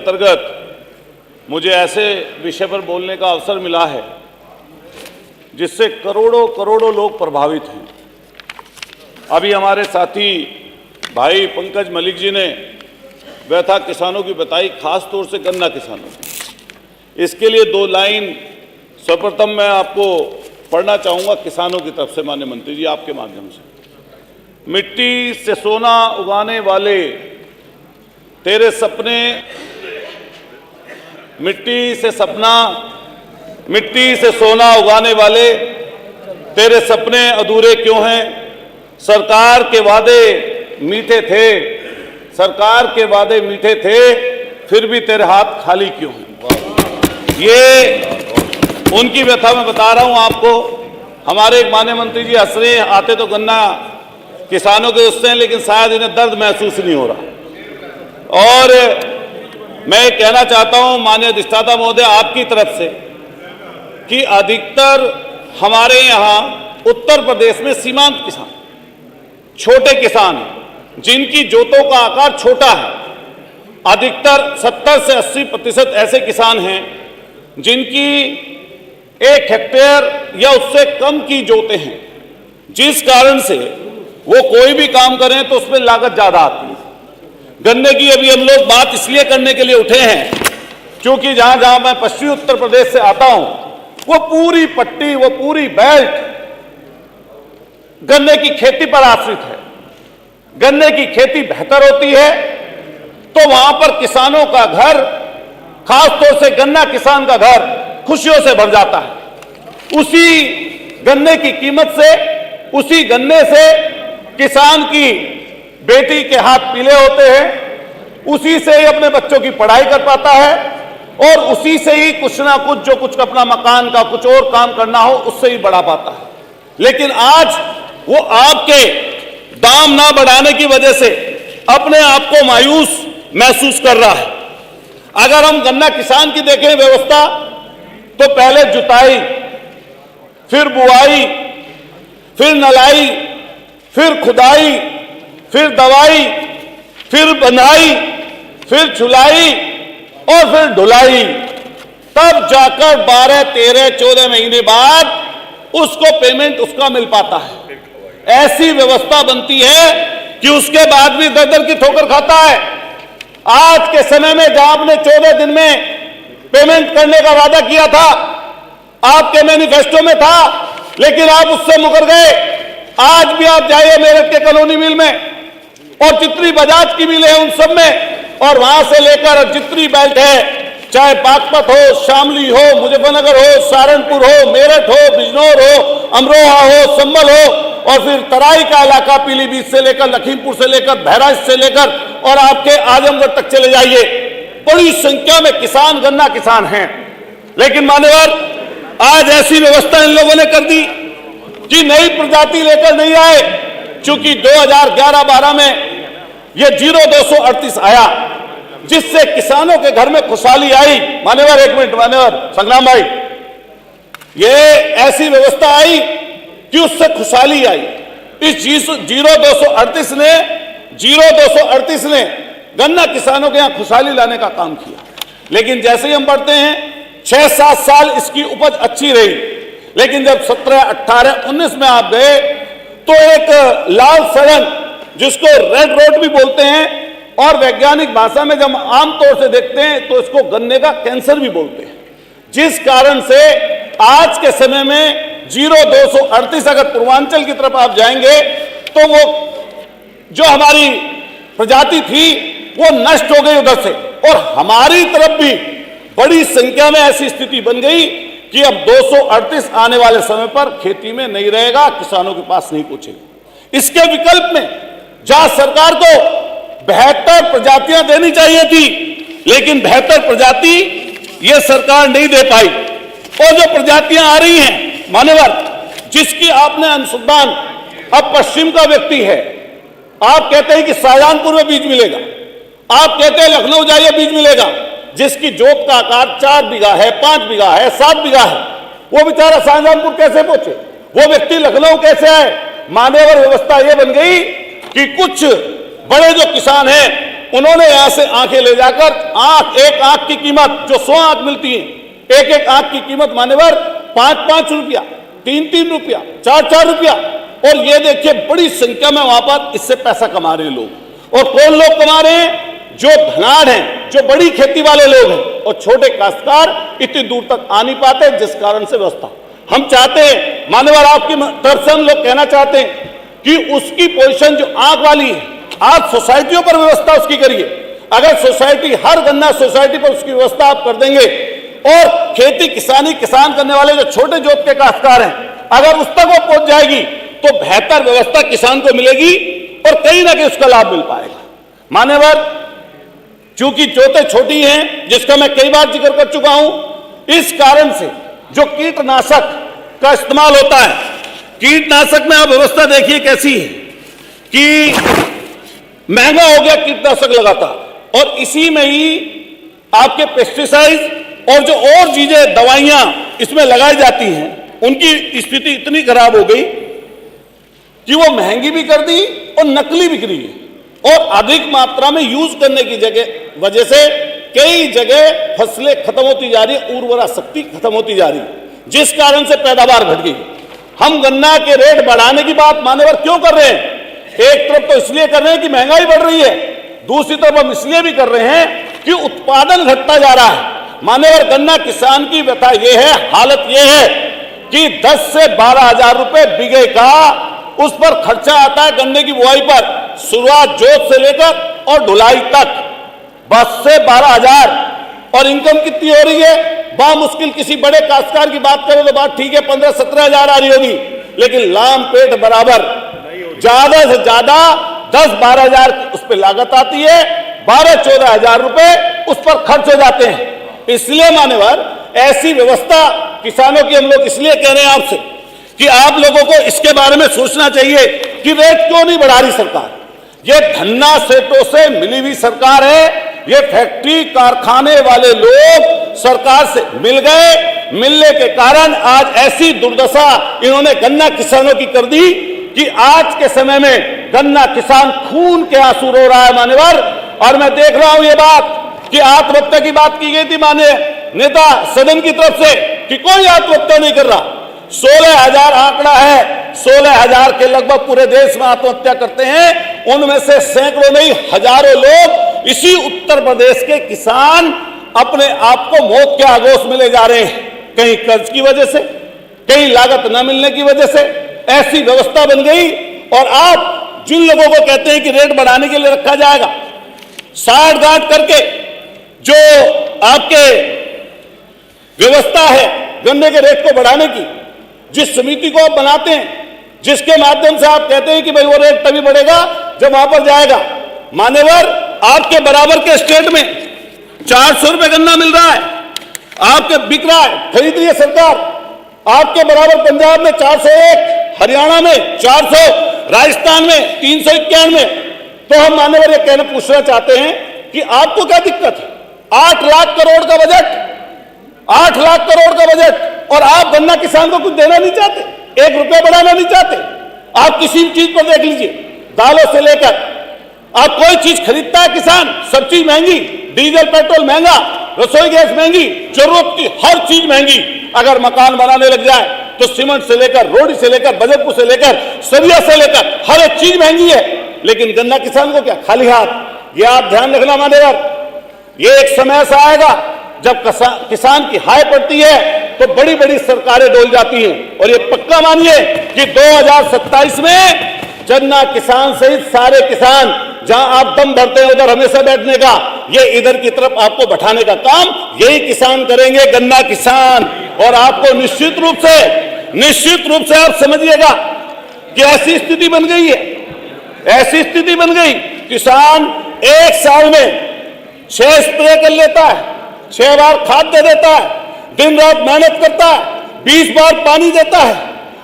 अंतर्गत मुझे ऐसे विषय पर बोलने का अवसर मिला है जिससे करोड़ों करोड़ों लोग प्रभावित हैं। अभी हमारे साथी भाई पंकज मलिक जी ने व्यथा किसानों की बताई, खास तौर से गन्ना किसानों की। इसके लिए दो लाइन सर्वप्रथम मैं आपको पढ़ना चाहूँगा किसानों की तरफ से। माननीय मंत्री जी, आपके माध्यम से। मिट्टी से सोना उगाने वाले तेरे सपने, मिट्टी से सोना उगाने वाले तेरे सपने अधूरे क्यों हैं? सरकार के वादे मीठे थे, सरकार के वादे मीठे थे, फिर भी तेरे हाथ खाली क्यों हैं? ये उनकी व्यथा मैं बता रहा हूं आपको। हमारे एक माननीय मंत्री जी हंस रहे हैं, आते तो गन्ना किसानों के उससे हैं, लेकिन शायद इन्हें दर्द महसूस नहीं हो रहा। और मैं कहना चाहता हूं माननीय अधिष्ठाता महोदय आपकी तरफ से कि अधिकतर हमारे यहां उत्तर प्रदेश में सीमांत किसान, छोटे किसान हैं जिनकी जोतों का आकार छोटा है। अधिकतर 70 से 80% ऐसे किसान हैं जिनकी 1 हेक्टेयर या उससे कम की जोतें हैं, जिस कारण से वो कोई भी काम करें तो उसमें लागत ज्यादा आती है। गन्ने की अभी हम लोग बात इसलिए करने के लिए उठे हैं क्योंकि जहां जहां मैं पश्चिमी उत्तर प्रदेश से आता हूं, वो पूरी पट्टी, वो पूरी बेल्ट गन्ने की खेती पर आश्रित है। गन्ने की खेती बेहतर होती है तो वहां पर किसानों का घर, खासतौर से गन्ना किसान का घर खुशियों से भर जाता है। उसी गन्ने की कीमत से, उसी गन्ने से किसान की बेटी के हाथ पीले होते हैं, उसी से ही अपने बच्चों की पढ़ाई कर पाता है और उसी से ही कुछ ना कुछ, जो कुछ अपना मकान का कुछ और काम करना हो, उससे ही बढ़ा पाता है। लेकिन आज वो आपके दाम ना बढ़ाने की वजह से अपने आप को मायूस महसूस कर रहा है। अगर हम गन्ना किसान की देखें व्यवस्था, तो पहले जुताई, फिर बुआई, फिर नलाई, फिर खुदाई, फिर दवाई, फिर बंधाई, फिर छुलाई और फिर ढुलाई, तब जाकर 12, 13, 14 महीने बाद उसको पेमेंट उसका मिल पाता है। ऐसी व्यवस्था बनती है कि उसके बाद भी दर-दर की ठोकर खाता है। आज के समय में जहां आपने 14 दिन में पेमेंट करने का वादा किया था, आपके मैनिफेस्टो में था, लेकिन आप उससे मुकर गए। आज भी आप जाइए मेरठ के कॉलोनी मिल में और जितनी बजाज की मिल है उन सब में, और वहां से लेकर जितनी बेल्ट है, चाहे बागपत हो, शामली हो, मुजफ्फरनगर हो, सहारनपुर हो, मेरठ हो, बिजनौर हो, अमरोहा हो, संभल हो, और फिर तराई का इलाका पीलीभीत से लेकर, लखीमपुर से लेकर, बहराइच से लेकर और आपके आजमगढ़ तक चले जाइए, बड़ी संख्या में किसान गन्ना किसान हैं। लेकिन मान्यवर, आज ऐसी व्यवस्था इन लोगों ने कर दी कि नई प्रजाति लेकर नहीं आए। चूंकि 2011-12 में ये 0238 आया, जिससे किसानों के घर में खुशहाली आई। मान्यवर, एक मिनट मान्यवर संग्राम भाई, ये ऐसी व्यवस्था आई कि उससे खुशहाली आई। इस 0238 ने गन्ना किसानों के यहां खुशहाली लाने का काम किया। लेकिन जैसे ही हम बढ़ते हैं, 6-7 साल इसकी उपज अच्छी रही, लेकिन जब 17, 18, 19 में आप गए तो एक लाल सड़न, जिसको रेड रोड भी बोलते हैं, और वैज्ञानिक भाषा में जब आमतौर से देखते हैं तो इसको गन्ने का कैंसर भी बोलते हैं, जिस कारण से आज के समय में 0238, अगर पूर्वांचल की तरफ आप जाएंगे तो वो जो हमारी प्रजाति थी वो नष्ट हो गई उधर से, और हमारी तरफ भी बड़ी संख्या में ऐसी स्थिति बन गई कि अब 238 आने वाले समय पर खेती में नहीं रहेगा, किसानों के पास नहीं पहुंचेगा। इसके विकल्प में जहां सरकार को बेहतर प्रजातियां देनी चाहिए थी, लेकिन बेहतर प्रजाति ये सरकार नहीं दे पाई। और जो प्रजातियां आ रही हैं मान्यवर, जिसकी आपने अनुसंधान, अब पश्चिम का व्यक्ति है, आप कहते हैं कि शाहजहांपुर में बीज मिलेगा, आप कहते हैं लखनऊ जाइए बीज मिलेगा, जिसकी जोत का आकार 4 बीघा है, 5 बीघा है, 7 बीघा है, वो बेचारा शाहजहांपुर कैसे पहुंचे? वो व्यक्ति लखनऊ कैसे आए? मान्यवर, व्यवस्था ये बन गई कि कुछ बड़े जो किसान हैं उन्होंने यहां से आंखें ले जाकर एक आंख की कीमत जो 100 आंख मिलती है, एक आंख की कीमत मान्यवर 5-5 रुपया, 3-3 रुपया, 4-4 रुपया। और ये देखिए बड़ी संख्या में वहां पर इससे पैसा कमा रहे हैं लोग। और कौन लोग कमा रहे हैं? जो धनाढ़ हैं, जो बड़ी खेती वाले लोग हैं, और छोटे काश्तकार इतनी दूर तक आ नहीं पाते, जिस कारण से व्यवस्था हम चाहते हैं मान्यवर आपकी तरफ से हम लोग कहना चाहते हैं कि उसकी पोजीशन जो आग वाली है, आज सोसाइटियों पर व्यवस्था उसकी करिए। अगर सोसाइटी, हर गन्ना सोसाइटी पर उसकी व्यवस्था आप कर देंगे और खेती किसानी किसान करने वाले जो छोटे जोत के काश्तकार हैं, अगर उस तक वो पहुंच जाएगी तो बेहतर व्यवस्था किसान को मिलेगी और कहीं ना कहीं उसका लाभ मिल पाएगा। मान्यवर, चूंकि जोतें छोटी हैं, जिसका मैं कई बार जिक्र कर चुका हूं, इस कारण से जो कीटनाशक का इस्तेमाल होता है, कीटनाशक में आप व्यवस्था देखिए कैसी है कि महंगा हो गया कीटनाशक लगातार, और इसी में ही आपके पेस्टिसाइड और जो और चीजें दवाइयां इसमें लगाई जाती हैं, उनकी स्थिति इतनी खराब हो गई कि वो महंगी भी कर दी और नकली बिक रही है। और अधिक मात्रा में यूज करने की वजह से कई जगह फसलें खत्म होती जा रही है, उर्वरा शक्ति खत्म होती जा रही है, जिस कारण से पैदावार घट गई। हम गन्ना के रेट बढ़ाने की बात मान्यवर क्यों कर रहे हैं? एक तरफ तो इसलिए कर रहे हैं कि महंगाई बढ़ रही है, दूसरी तरफ हम इसलिए भी कर रहे हैं कि उत्पादन घटता जा रहा है। मान्यवर, गन्ना किसान की व्यथा यह है, हालत यह है कि 10 से 12 हजार रुपए बीघे का उस पर खर्चा आता है गन्ने की बुआई पर, शुरुआत जोत से लेकर और ढुलाई तक 10 से 12 हजार। और इनकम कितनी हो रही है? बामुश्किल किसी बड़े काश्तकार की बात करें तो बात ठीक है, 15-17 हजार आ रही होगी, लेकिन लाम पेट बराबर ज्यादा से ज्यादा 10-12 हजार उस पर लागत आती है, 12-14 हजार रुपए उस पर खर्च हो जाते हैं। इसलिए मान्यवर, ऐसी व्यवस्था किसानों की हम लोग इसलिए कह रहे हैं आपसे कि आप लोगों को इसके बारे में सोचना चाहिए कि रेट क्यों नहीं बढ़ा रही सरकार। ये धन्ना सेठों से मिली हुई सरकार है, ये फैक्ट्री कारखाने वाले लोग सरकार से मिल गए, मिलने के कारण आज ऐसी दुर्दशा इन्होंने गन्ना किसानों की कर दी कि आज के समय में गन्ना किसान खून के आंसू रो रहा है मान्यवर। और मैं देख रहा हूं ये बात कि आत्महत्या की बात की गई थी माननीय नेता सदन की तरफ से कि कोई आत्महत्या नहीं कर रहा। 16,000 आंकड़ा है, 16,000 के लगभग पूरे देश में आत्महत्या करते हैं, उनमें से सैकड़ों नहीं हजारों लोग इसी उत्तर प्रदेश के किसान अपने आप को मौत के आगोश में ले जा रहे हैं, कहीं कर्ज की वजह से, कहीं लागत न मिलने की वजह से। ऐसी व्यवस्था बन गई। और आप जिन लोगों को कहते हैं कि रेट बढ़ाने के लिए रखा जाएगा, साठ गांठ करके जो आपके व्यवस्था है गन्ने के रेट को बढ़ाने की, जिस समिति को आप बनाते हैं, जिसके माध्यम से आप कहते हैं कि भाई वो रेट तभी बढ़ेगा जब वहां पर जाएगा। मान्यवर, आपके बराबर के स्टेट में 400 रुपए गन्ना मिल रहा है, आपके बिक रहा है, खरीद रही है सरकार। आपके बराबर पंजाब में 401, हरियाणा में 400, राजस्थान में 391। तो हम मान्यवर ये कहना पूछना चाहते हैं कि आपको क्या दिक्कत है? 8 लाख करोड़ का बजट, 8 लाख करोड़ का बजट, और आप गन्ना किसान को कुछ देना नहीं चाहते, 1 रुपया बढ़ाना नहीं चाहते। आप किसी भी चीज पर देख लीजिए, दालों से लेकर आप कोई चीज खरीदता है किसान, सब चीज महंगी, डीजल पेट्रोल महंगा, रसोई गैस महंगी, जरूरत की हर चीज महंगी। अगर मकान बनाने लग जाए तो सीमेंट से लेकर, रोड से लेकर, बजरपुर से लेकर, सरिया से लेकर हर एक चीज महंगी है। लेकिन गन्ना किसान को क्या, खाली हाथ। ये आप ध्यान रखना मान्यवर, ये एक समय ऐसा आएगा जब किसान की हाय पड़ती है तो बड़ी बड़ी सरकारें डोल जाती हैं। और ये पक्का मानिए कि 2027 में गन्ना किसान सहित सारे किसान, जहां आप दम भरते हैं उधर हमेशा बैठने का, ये इधर की तरफ आपको बैठाने का काम यही किसान करेंगे, गन्ना किसान। और आपको निश्चित रूप से आप समझिएगा कि ऐसी स्थिति बन गई है, ऐसी स्थिति बन गई, किसान एक साल में 6 स्प्रे कर लेता है, 6 बार खाद दे देता है, दिन रात मेहनत करता है, 20 बार पानी देता है।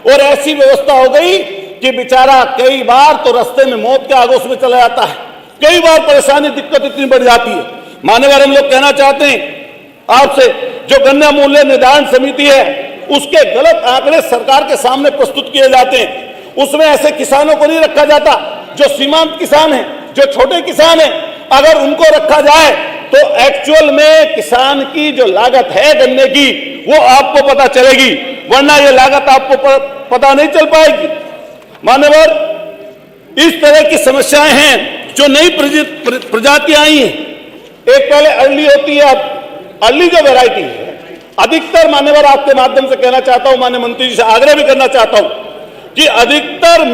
और ऐसी व्यवस्था हो गई कि बेचारा कई बार तो रास्ते में मौत के आगोश में चला जाता है, कई बार परेशानी दिक्कत इतनी बढ़ जाती है। मान्यवर, हम लोग कहना चाहते हैं आपसे, जो गन्ना मूल्य निर्धारण समिति है उसके गलत आंकड़े सरकार के सामने प्रस्तुत किए जाते हैं। उसमें ऐसे किसानों को नहीं रखा जाता जो सीमांत किसान हैं, जो छोटे किसान हैं, अगर उनको रखा जाए तो एक्चुअल में किसान की जो लागत है गन्ने की वो आपको पता चलेगी, वरना ये लागत आपको पता नहीं चल पाएगी। मान्यवर, इस तरह की समस्याएं हैं जो नई प्रजातियां आई हैं। एक पहले अर्ली होती है, अब अर्ली जो वैरायटी है अधिकतर, मान्यवर आपके माध्यम से कहना चाहता हूं, माननीय मंत्री जी से आग्रह भी करना चाहता हूं कि अधिकतर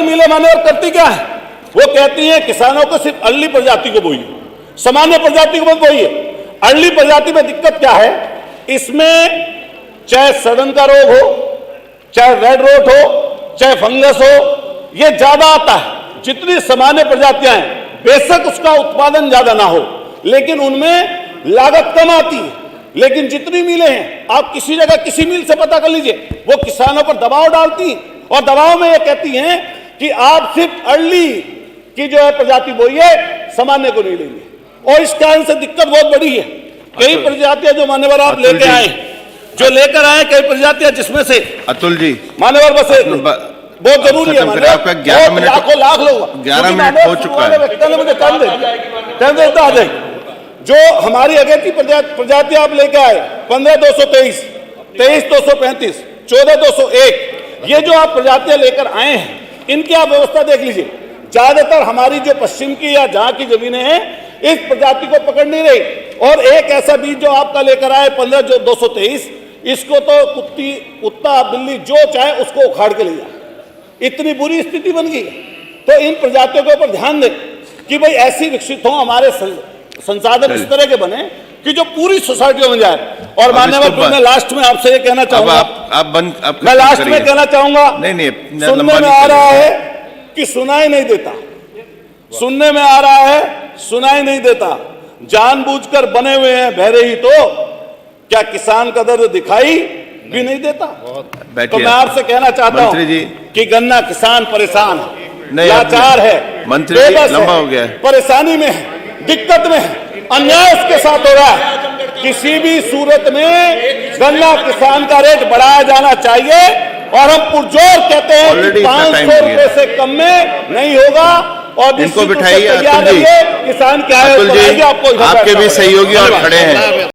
मिलें मान्यवर करती क्या है, वो कहती हैं किसानों को सिर्फ अर्ली प्रजाति को बोइए, सामान्य प्रजाति को मत बोइए। अर्ली प्रजाति में दिक्कत क्या है, इसमें चाहे सड़न का रोग हो, चाहे रेड रोट हो, चाहे फंगस हो, ये ज्यादा आता है। जितनी सामान्य प्रजातियां हैं बेशक उसका उत्पादन ज्यादा ना हो, लेकिन उनमें लागत कम आती है। लेकिन जितनी मिलें हैं, आप किसी जगह किसी मिल से पता कर लीजिए, वो किसानों पर दबाव डालती हैं और दबाव में ये कहती हैं कि आप सिर्फ अर्ली की जो है प्रजाति बोइए, सामान्य को नहीं लेंगे। और इस कारण से दिक्कत बहुत बड़ी है। कई प्रजातियां जो मान्यवर आप लेकर आए कई प्रजातियां, जिसमें से अतुल जी मान्यवर बस बहुत जरूरी है, आपका 11 मिनट लाख लोग 11 मिनट हो चुका है। मुझे टाइम देता आ जाए। जो हमारी अगेती प्रजातियां आप लेके आए 15,223, 23,235, 14,201, ये जो आप प्रजातियां लेकर आए हैं, इनकी आप व्यवस्था देख लीजिए। ज्यादातर हमारी जो पश्चिम की या जहां की जमीनें हैं इस प्रजाति को पकड़ नहीं रही। और एक ऐसा बीज जो आपका लेकर आए 15,223, इसको तो कुत्ता बिल्ली जो चाहे उसको उखाड़ के ले जाए, इतनी बुरी स्थिति बन गई। तो इन प्रजातियों के ऊपर ध्यान दें कि भाई ऐसी विकसित हो, हमारे संसाधन इस तरह के बने कि जो पूरी सोसाइटियों में जाए। और मान्यवर, मैं लास्ट में आपसे ये कहना चाहूंगा, मैं लास्ट में कहना चाहूंगा, सुनने में आ रहा है कि सुनाई नहीं देता, सुनने में आ रहा है सुनाई नहीं देता, जानबूझकर बने हुए हैं बहरे ही तो क्या किसान का दर्द दिखाई भी नहीं देता। तो मैं आपसे कहना चाहता हूं कि गन्ना किसान परेशान है, लाचार है, मंत्री लंबा हो गया है, परेशानी में है, दिक्कत में है, अन्याय उसके साथ हो रहा है। किसी भी सूरत में गन्ना किसान का रेट बढ़ाया जाना चाहिए। और हम पुरजोर कहते हैं कि 500 रुपए से कम में नहीं होगा। और इनको बिठाइए, किसान क्या है, आपके भी सहयोगी और खड़े हैं।